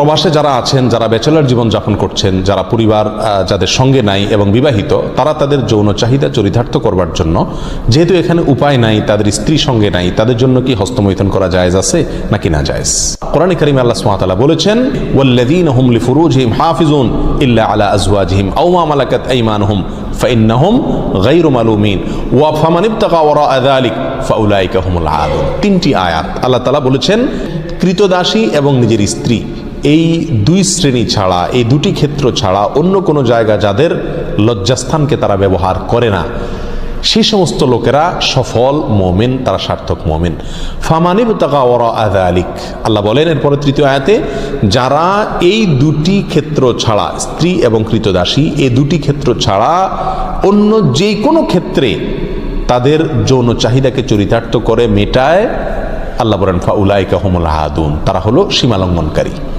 প্রবাসে যারা আছেন, যারা ব্যাচেলর জীবন যাপন করছেন, যারা পরিবার যাদের সঙ্গে নাই এবং বিবাহিত, তারা তাদের যৌন চাহিদা চরিতার্থ করবার জন্য, যেহেতু এখানে উপায় নাই, তাদের স্ত্রী সঙ্গে নাই, তাদের জন্য কি হস্তমৈথুন করা জায়েজ আছে নাকি না জায়েজ? কোরআনে কারিমে আল্লাহ সুবহানাহু ওয়া তাআলা বলেছেন, ওয়াল্লাযীনা হুম লিফুরুজিহিম হাফিজুন ইল্লা আলা আজওয়াজিহিম আও মা মালাকাত আইমানুহুম ফাইন্নাহুম গায়রু মালুমিন ওয়া ফামান ইবতাগা ওয়ারাআ যালিক ফাউলাইকা হুমুল আদুন। তিনটি আয়াত আল্লাহ তাআলা বলেছেন কৃতদাসী এবং নিজের স্ত্রী, এই দুই শ্রেণী ছাড়া, এই দুটি ক্ষেত্র ছাড়া অন্য কোনো জায়গা যাদের লজ্জাস্থানকে তারা ব্যবহার করে না, সেই সমস্ত লোকেরা সফল মুমিন, তারা সার্থক মুমিন। ফামানিবতাগা ওয়ারাআ যালিক, আল্লাহ বলেন এরপরে তৃতীয় আয়াতে, যারা এই দুটি ক্ষেত্র ছাড়া, স্ত্রী এবং কৃতদাসী, এই দুটি ক্ষেত্র ছাড়া অন্য যে কোনো ক্ষেত্রে তাদের যৌন চাহিদাকে চরিতার্থ করে মেটায়, আল্লাহ বলেন ফাউলাইকা হুমুল আদুন, তারা হলো সীমালঙ্ঘনকারী।